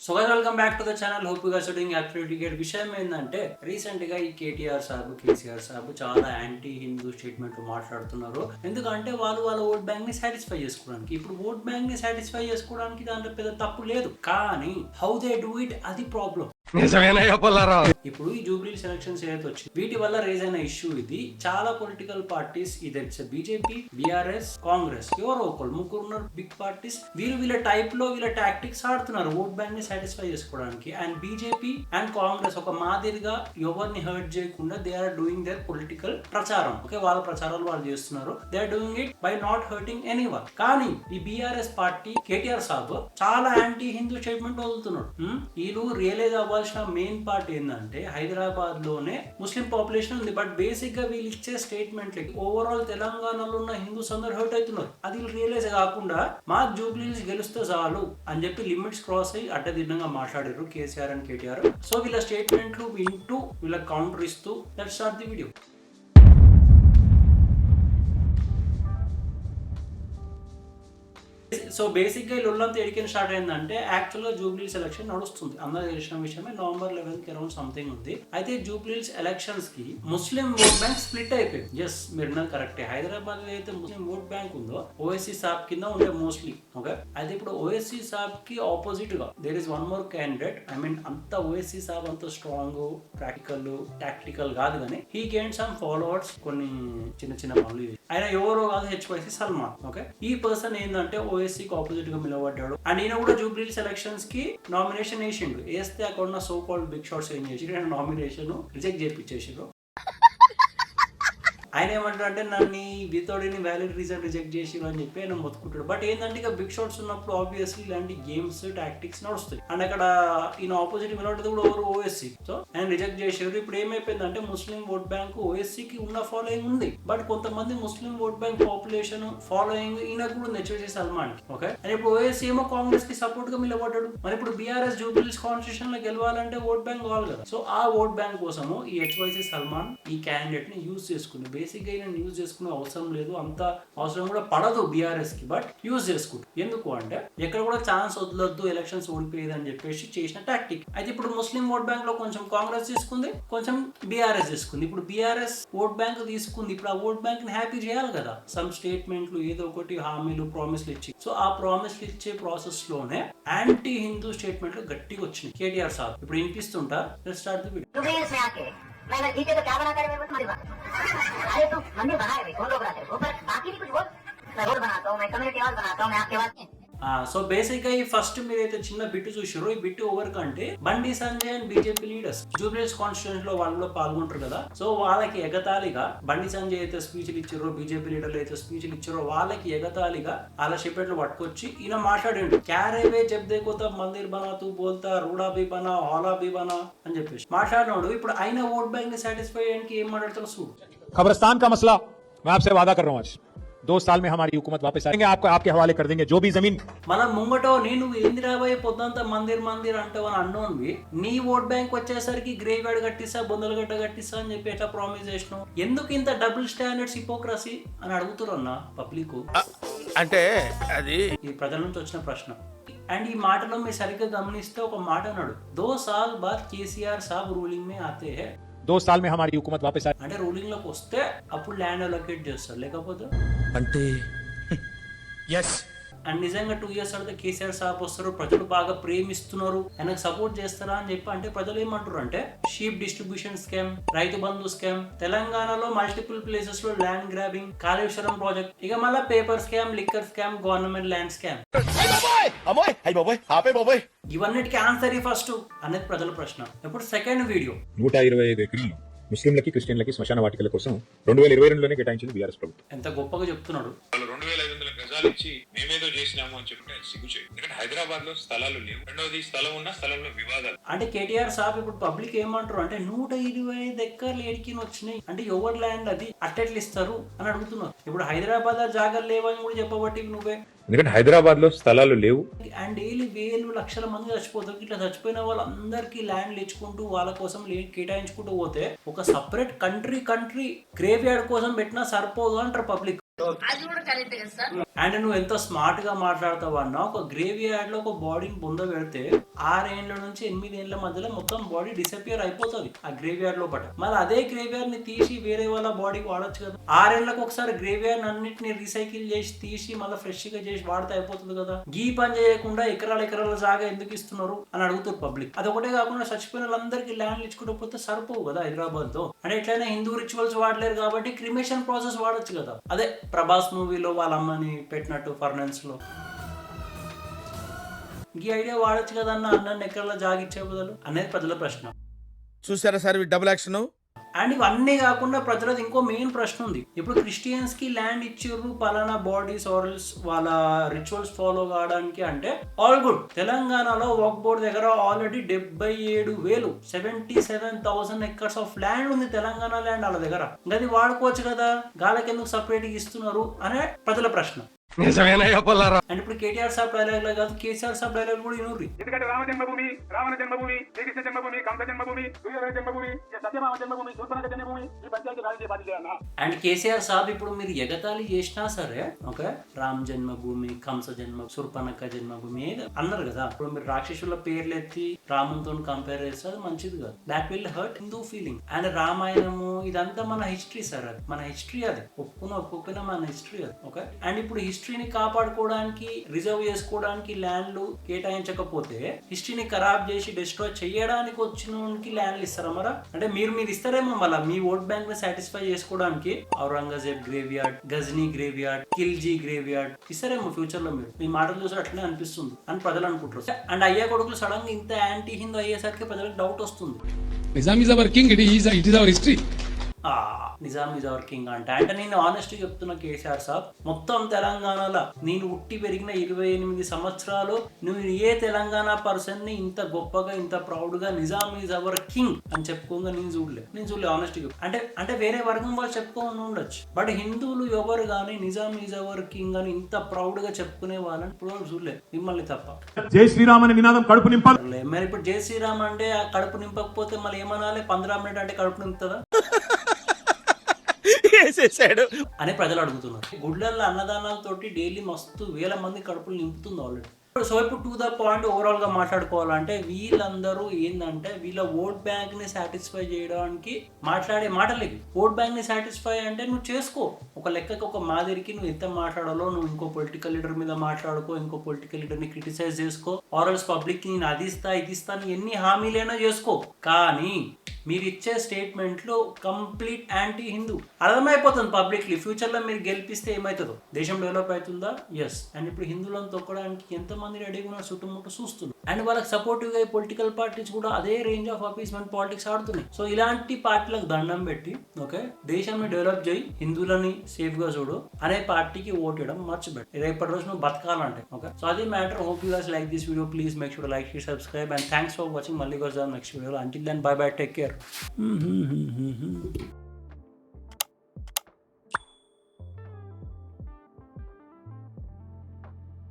So guys welcome back to the channel. Hope you guys are doing absolutely great. విషయం ఏంటంటే recent గా ఈ కేటీఆర్ సాబ్ కేసీఆర్ సాబ్ చాలా యాంటీ హిందూ స్టేట్మెంట్లు మాట్లాడుతున్నారు. ఎందుకంటే వాళ్ళ ఓట్ బ్యాంక్ ని సాటిస్ఫై చేసుకోవడానికి. ఇప్పుడు ఓట్ బ్యాంక్ ని సాటిస్ఫై చేసుకోవడానికి దాంట్లో పెద్ద తప్పు లేదు, కానీ హౌ దే డూ ఇట్ అది ప్రాబ్లం. ఇప్పుడు ఈ జూబ్లీ సెలక్షన్స్ ఏదైతే వచ్చింది వీటి వల్ల రేజ్ అయిన ఇష్యూ ఇది. చాలా పొలిటికల్ పార్టీస్ ఇది బీజేపీ, బీఆర్ఎస్, కాంగ్రెస్, ఎవరో ఒకరు ముగ్గురు ఉన్నారు బిగ్ పార్టీస్. వీళ్ళ టైప్ లో వీళ్ళ టాక్టిక్స్ ఆడుతున్నారు ఓట్ బ్యాంక్ ని సాటిస్ఫై చేసుకోవడానికి. అండ్ బీజేపీ అండ్ కాంగ్రెస్ ఒక మాదిరిగా ఎవరిని హర్ట్ చేయకుండా they are doing their political ప్రచారం. ఓకే, వాళ్ళ ప్రచారాలు వాళ్ళు చేస్తున్నారు. They are doing it by not hurting anyone. కానీ ఈ బీఆర్ఎస్ పార్టీ కేటీఆర్ సాబ్ చాలా యాంటీ హిందూ స్టేట్మెంట్ వదులుతున్నాడు. వీళ్ళు రియలైజ్ అవ్వాల్సిన మెయిన్ పార్ట్ ఏంటంటే హైదరాబాద్ లోనే ముస్లిం పాపులేషన్ ఉంది, బట్ బేసిక్ గా వీళ్ళు ఇచ్చే స్టేట్మెంట్ ఓవరాల్ తెలంగాణలో ఉన్న హిందూస్ అందరు హర్ట్ అవుతున్నారు. అది రియలైజ్ కాకుండా మాకు జూబ్లీస్ గెలుస్తే చాలు అని చెప్పి లిమిట్స్ క్రాస్ అయ్యి అడ్డదిడ్డంగా మాట్లాడారు కేసీఆర్ అండ్ కేటీఆర్. సో వీళ్ళ స్టేట్మెంట్లు వింటూ వీళ్ళ కౌంటర్ ఇస్తూ let's start the video. So basic గా లొల్లంతా ఎడికైనా స్టార్ట్ అయిందంటే యాక్చువల్ గా జూబ్లీస్ ఎలక్షన్ నడుస్తుంది. అందరూ తెలిసిన విషయమే. నవంబర్ 11th అరౌండ్ సంథింగ్ ఉంది. అయితే జూబ్లీస్ ఎలక్షన్స్ కి ముస్లిం ఓట్ బ్యాంక్ స్ప్లిట్ అయిపోయింది. ఎస్, మీరు కరెక్టే. హైదరాబాద్ లో అయితే ముస్లిం ఓట్ బ్యాంక్ ఉందో ఓఎస్సీ సాబ్ కింద ఉండే మోస్ట్లీ. ఓకే, అయితే ఇప్పుడు ఓఎస్సీ సాబ్ కి ఆపోజిట్ గా there is one more candidate. I mean అంత ఓఎస్సీ సాబ్ అంత స్ట్రాంగ్ ప్రాక్టికల్ టాక్టికల్ కాదు, కానీ హీ గెయిన్ సమ్ ఫాలోవర్స్. కొన్ని చిన్న చిన్న పనులు ఆయన ఎవరో కాదు, హెచ్వైసీ సల్మాన్. ఓకే, ఈ పర్సన్ ఏంటంటే ఓఎస్సీ ఆపోజిట్ గా నిలబడ్డాడు. అండ్ ఈయన కూడా జూబ్లీస్ ఎలక్షన్స్ కి నామినేషన్ వేసిండు. వేస్తే అక్కడ ఉన్న సో కాల్డ్ బిగ్ షాట్స్ ఏం చేసి నామినేషన్ రిజెక్ట్ చేయించేసిండ్రు. ఆయన ఏమంటాడంటే నన్ను without any valid reason reject చేసి అని చెప్పి ఆయన మొత్తుకుంటాడు. బట్ ఏంటంటే ఇక బిగ్ షాట్స్ ఉన్నప్పుడు ఆబ్వియస్లీ ఇలాంటి గేమ్స్ టాక్టిక్స్ నడుస్తాయి. అండ్ అక్కడ ఈయన ఆపోజిట్ నిలబడ్డది కూడా ఎవరు ఓఎస్సీ. సో ఆయన రిజెక్ట్ చేసారు. ఇప్పుడు ఏమైపోయిందంటే ముస్లిం ఓట్ బ్యాంక్ ఓఎస్సీకి ఉన్న ఫాలోయింగ్ ఉంది, బట్ కొంతమంది ముస్లిం ఓట్ బ్యాంక్ పాపులేషన్ ఫాలోయింగ్ ఈయన కూడా ఉంది, హెచ్వైసీ సల్మాన్ కి. ఓకే, అండ్ ఇప్పుడు ఓఎస్సీ ఏమో కాంగ్రెస్ కి సపోర్ట్ గా నిలబడ్డాడు. మరి ఇప్పుడు బీఆర్ఎస్ జూబ్లీస్ కాన్స్టిట్యూషన్ లో గెలవాలంటే ఓట్ బ్యాంక్ కావాలి కదా. సో ఆ ఓట్ బ్యాంక్ కోసము ఈ హెచ్వైసీ సల్మాన్ ఈ క్యాండిడేట్ ని యూజ్ చేసుకుంది. బేసిక్ గా యూజ్ చేసుకునే అవసరం లేదు, అంత అవసరం కూడా పడదు బీఆర్ఎస్ కి, బట్ యూజ్ చేసుకుంటారు. ఎందుకు అంటే ఎక్కడ కూడా ఛాన్స్ వదలొద్దు, ఎలక్షన్స్ ఓడిపోయేది అని చెప్పేసి చేసిన టాక్టిక్. అయితే ఇప్పుడు ముస్లిం ఓట్ బ్యాంక్ లో కొంచెం కాంగ్రెస్ తీసుకుంది, కొంచెం బీఆర్ఎస్ తీసుకుంది. ఇప్పుడు బీఆర్ఎస్ ఓట్ బ్యాంక్ తీసుకుంది. ఇప్పుడు ఆ ఓట్ బ్యాంక్ ని హ్యాపీ చేయాలి కదా, సమ్ స్టేట్మెంట్లు ఏదో ఒకటి హామీలు ప్రామిస్లు ఇచ్చి. సో ఆ ప్రామిస్లు ఇచ్చే ప్రాసెస్ లోనే యాంటీ హిందూ స్టేట్మెంట్లు గట్టిగా వచ్చినాయి కేటీఆర్ సాబ్. ఇప్పుడు వినిపిస్తుంటా. Let's start the video. मैं जीते तो क्या बनाता है तुम्हारी बात। अरे तुम मंदिर बनाए भाई, कौन लोग बनाते हैं, ऊपर बाकी भी कुछ बोल। मैं रोड बनाता हूँ, मैं कम्युनिटी हॉल बनाता हूँ, मैं आपके बात नहीं। సో బేసిక్ గా ఈ ఫస్ట్ మీరైతే చిన్న బిట్ చూసారో, ఈ బిట్ ఓవర్ కంటే Bandi Sanjay and BJP leaders Jubilees constitution లో వాళ్ళు పాల్గొంటారు కదా. సో వాళ్ళకి ఎగతాళిగా బండి సంజయ్ అయితే స్పీచ్లు ఇచ్చారో, బీజేపీ లీడర్లు అయితే స్పీచ్లు ఇచ్చారో, వాళ్ళకి ఎగతాళిగా వాళ్ళ షిపెట్లు పట్టుకొచ్చి ఈయన మాట్లాడండి. క్యారేవే జబ్ దేకో తబ్ మందిర్ బనా తూ బోల్తా రూడా బి బనా హాలా బి బనా అని చెప్పేసి మాట్లాడినాడు. ఇప్పుడు ఆయన ఓట్ బ్యాంక్ ని సాటిస్ఫై అయ్యడానికి ఏం మాట్లాడతారు చూడు. खबरस्तान का मसला मैं आपसे वादा कर रहा हूँ, आज 2 साल में हमारी हुकूमत वापस आएंगे, आपको आपके हवाले कर देंगे जो भी जमीन। మనం ముంగటో నేను ఇందిరాబాయి పొద్దంతా మందిర్ మందిర్ అంటావు అని అన్నోన్వి, నీ ఓట్ బ్యాంక్ వచ్చేసరికి గ్రేవ్ యార్డ్ కట్టిస్తా, బొందలగడ్డ కట్టిస్తా అని చెప్పి ఎట్లా ప్రామిస్ చేసినావు? ఎందుకు ఇంత డబుల్ స్టాండర్డ్స్ హిపోక్రసీ అని అడుగుతున్నా పబ్లిక్. అంటే అది ఈ ప్రజల నుంచి వచ్చిన ప్రశ్న. అండ్ ఈ మాటలో మీరు సరిగ్గా గమనిస్తే ఒక మాట అన్నాడు, 2 साल बाद కేసీఆర్ సాబ్ రూలింగ్ మే ఆతే హై. 2 साल में हमारी हुकूमत वापस आए। అంటే రూలింగ్ లోకి వస్తే అప్పుడు ల్యాండ్ అలొకేట్ చేస్తారు, లేకపోతే అంటే ఎస్. అండ్ నిజంగా 2 years తర్వాత కేసీఆర్ సాబ్ వస్తారు, ప్రజలు బాగా ప్రేమిస్తున్నారు, ఆయనకు సపోర్ట్ చేస్తారా అని చెప్పి అంటే ప్రజలు ఏమంటారు అంటే sheep distribution scam, Rythu Bandhu scam, తెలంగాణలో మల్టిపుల్ ప్లేసెస్ లో ల్యాండ్ గ్రాబింగ్, కాళేశ్వరం ప్రాజెక్ట్, ఇక మళ్ళీ paper scam, liquor scam, government land scam. ఇవన్నిటికీ ఆన్సర్ ఈ ఫస్ట్ అనేది ప్రజల ప్రశ్న. ఇప్పుడు సెకండ్ వీడియో. 125 ఎకరాలు ముస్లింలకి క్రిస్టియన్లకి శ్మశాన వాటికల కోసం 2022లోనే కేటాయించింది బీఆర్ఎస్ ప్రభుత్వం. ఎంత గొప్పగా చెప్తున్నాడు. 2500 గజాలు ఇచ్చి మేమేదో చేసినాము అని చెప్తే సిగ్గుచేయి. ఎందుకంటే హైదరాబాద్ లో స్థలాలు లేవు, రెండోది స్థలం ఉన్న స్థలంలో వివాదాలు. అంటే కేటీఆర్ సాబ్ ఇప్పుడు పబ్లిక్ ఏమంటారు అంటే 125 ఎకర్లు ఏడికి వచ్చినాయి అంటే ఎవరి ల్యాండ్ అది అట్టెట్లు ఇస్తారు అని అడుగుతున్నారు. ఇప్పుడు హైదరాబాద్ జాగాలు లేవని కూడా చెప్పబట్టి నువ్వే, ఎందుకంటే హైదరాబాద్ లో స్థలాలు లేవు. అండ్ డైలీ వేలు లక్షల మంది చచ్చిపోతారు. ఇట్లా చచ్చిపోయిన వాళ్ళందరికీ ల్యాండ్ ఇచ్చుకుంటూ వాళ్ళ కోసం కేటాయించుకుంటూ పోతే ఒక సపరేట్ కంట్రీ గ్రేవ్ యార్డ్ కోసం పెట్టినా సరిపోదు అంటారు పబ్లిక్. అండ్ నువ్వు ఎంత స్మార్ట్ గా మాట్లాడతావు అన్నా, ఒక గ్రేవ్ యార్డ్ లో ఒక బాడీని పొంద పెడితే 6 ఏళ్ల నుంచి 8 ఏళ్ల మధ్యలో మొత్తం బాడీ డిసపియర్ అయిపోతుంది ఆ గ్రేవ్ యార్డ్ లోపల. మళ్ళీ అదే గ్రేవ్ యార్డ్ ని తీసి వేరే వాళ్ళ బాడీకి వాడొచ్చు కదా. 6 ఏళ్లకు ఒకసారి గ్రేవ్ యార్డ్ అన్నిటిని రీసైకిల్ చేసి తీసి మళ్ళీ ఫ్రెష్ గా చేసి వాడితే అయిపోతుంది కదా. గీ పని చేయకుండా ఎకరాల జాగా ఎందుకు ఇస్తున్నారు అని అడుగుతారు పబ్లిక్. అది ఒకటే కాకుండా చచ్చిపోయిన వాళ్ళందరికీ ల్యాండ్ ఇచ్చుకుంటూ పోతే సరిపోవు కదా హైదరాబాద్ తో. అంటే ఎట్లయినా హిందూ రిచువల్స్ వాడలేరు కాబట్టి క్రిమేషన్ ప్రాసెస్ వాడొచ్చు కదా. అదే ప్రభాస్ మూవీలో వాళ్ళ అమ్మని పెట్టినట్టు ఫర్నెన్స్ లో ఈ ఐడియా వాడచ్చు కదా అన్న ఎక్కడ జాగిచ్చే బదులు అనేది ప్రజల ప్రశ్న. చూసారా సార్ డబుల్ యాక్షన్. అండ్ ఇవన్నీ కాకుండా ప్రజలది ఇంకో మెయిన్ ప్రశ్న ఉంది. ఇప్పుడు క్రిస్టియన్స్ కి ల్యాండ్ ఇచ్చిర్రు పలానా బాడీస్ ఆర్ల్స్ వాళ్ళ రిచువల్స్ ఫాలో కావడానికి అంటే ఆల్ గుడ్. తెలంగాణలో వక్ఫ్ బోర్డ్ దగ్గర ఆల్రెడీ 77,000 77,000 ఎకర్స్ ఆఫ్ ల్యాండ్ ఉంది. తెలంగాణ ల్యాండ్ వాళ్ళ దగ్గర. అది వాడుకోవచ్చు కదా, గాలకి ఎందుకు సపరేట్ గా ఇస్తున్నారు అనే ప్రజల ప్రశ్న. అండ్ ఇప్పుడు కేటీఆర్ సాబ్ డైలాగ్ లా కాదు, కేసీఆర్ సాబ్ డైలాగ్ కూడా ఇనుర్రి. ఎందుకంటే రామ జన్మభూమి, రావణ జన్మభూమి, శ్రీకృష్ణ జన్మభూమి, కంస జన్మభూమి, సూర్యదేవ జన్మభూమి, సత్యభామ జన్మభూమి, శూర్పణఖ జన్మభూమి, ఈ పంచాయతీ రాజకీయ బాధ్యత. అండ్ కేసీఆర్ సాబ్ ఇప్పుడు మీరు ఎగతాళి చేసినా సరే ఓకే, రామ్ జన్మభూమి, కంస జన్మ, శూర్పణఖ జన్మభూమి అన్నారు కదా. ఇప్పుడు మీరు రాక్షసుల పేర్లు ఎత్తి రాముతో కంపేర్ చేస్తే అది మంచిది కాదు. That will hurt Hindu feeling. And రామాయణము ఇదంతా మన హిస్టరీ సార్, అది మన హిస్టరీ. అది ఒప్పుకున్నా మన హిస్టరీ అది ఓకే. అండ్ ఇప్పుడు హిస్టరీని కాపాడుకోవడానికి రిజర్వ్ చేసుకోవడానికి ల్యాండ్లు కేటాయించకపోతే హిస్టరీని ఖరాబ్ చేసి డిస్ట్రాయ్ చేయడానికి వచ్చినోనికి ల్యాండ్లు ఇస్తారా మరా? అంటే మీరు ఇస్తారేమో మళ్ళీ మీ ఓట్ బ్యాంక్ ని సాటిస్ఫై చేసుకోవడానికి Aurangzeb grave yard, Ghazni grave yard, Khilji grave yard ఇస్తారేమో ఫ్యూచర్ లో. మీరు మీ మాటలు చూసి అట్లనే అనిపిస్తుంది అని ప్రజలు అనుకుంటారు. అండ్ అయ్యా కొడుకులు సడన్ గా ఇంత యాంటీ హిందూ అయ్యేసరికి ప్రజలకు డౌట్ వస్తుంది. Nizam is our king, it is our history. Nizam is our king అంటే నేను ఆనెస్ట్ చెప్తున్నా కేసీఆర్ సాబ్, మొత్తం తెలంగాణలో నేను ఉట్టి పెరిగిన 28 సంవత్సరాలు నువ్వు ఏ తెలంగాణ పర్సన్ ని ఇంత గొప్పగా ఇంత ప్రౌడ్ గా నిజాం ఈజ్ అవర్ కింగ్ అని చెప్పుకోగా నేను చూడలే ఆనెస్ట్ అంటే వేరే వర్గం వాళ్ళు చెప్పుకోని ఉండొచ్చు, బట్ హిందువులు ఎవరు గానీ నిజాం ఈజ్ అవర్ కింగ్ అని ఇంత ప్రౌడ్ గా చెప్పుకునే వాళ్ళని ఇప్పుడు చూడలేదు మిమ్మల్ని తప్ప. జై శ్రీరామ్ అనే నినాదం కడుపు నింపాలి. మరి ఇప్పుడు జై శ్రీరామ్ అంటే ఆ కడుపు నింపకపోతే మళ్ళీ ఏమనాలి? 15 మినిట్ అంటే కడుపు నింపుతుందా అని ప్రజలు అడుగుతున్నారు. గుడ్లల్లో అన్నదానాలతోటి డైలీ మస్తు వేల మంది కడుపులు నింపుతుంది ఆల్రెడీ. సో ఇప్పుడు టు ద పాయింట్ ఓవరాల్ గా మాట్లాడుకోవాలంటే వీళ్ళందరూ ఏంటంటే వీళ్ళ ఓట్ బ్యాంక్ ని సాటిస్ఫై చేయడానికి మాట్లాడే మాటలకి. ఓట్ బ్యాంక్ ని సాటిస్ఫై అంటే నువ్వు చేసుకో ఒక లెక్కకి, ఒక మాదిరికి నువ్వు ఎంత మాట్లాడాలో నువ్వు ఇంకో పొలిటికల్ లీడర్ మీద మాట్లాడుకో, ఇంకో పొలిటికల్ లీడర్ ని క్రిటిసైజ్ చేసుకో, ఆర్ఎల్స్ పబ్లిక్ ని నేను అది ఇస్తా ఎన్ని హామీలైనా చేసుకో. కానీ మీరు ఇచ్చే స్టేట్మెంట్లు కంప్లీట్ యాంటీ హిందూ. అర్థమైపోతుంది పబ్లిక్లీ. ఫ్యూచర్ లో మీరు గెలిపిస్తే ఏమవుతుందో, దేశం డెవలప్ అవుతుందా? ఎస్. అండ్ ఇప్పుడు హిందువులను తొక్కడానికి ఎంతమంది రెడీగా ఉన్నారు చుట్టుముట్టు చూస్తున్నారు. అండ్ వాళ్ళకి సపోర్టివ్ గా పొలిటికల్ పార్టీస్ కూడా అదే రేంజ్ ఆఫ్ అపీస్మెంట్ పాలిటిక్స్ ఆడుతున్నాయి. సో ఇలాంటి పార్టీలకు దండం పెట్టి ఓకే దేశాన్ని డెవలప్ చేయి, హిందువులని సేఫ్ గా చూడు అనే పార్టీకి ఓట్ వేయడం మర్చిపెట్టు. రేపటి రోజు నువ్వు బతకాలంటే ఓకే. సో అది matter. Hope you guys like this video. Please make sure like, share, subscribe and thanks for watching. మళ్ళీ వస్తాం నెక్స్ట్ వీడియోలో. Until then bye bye, take care.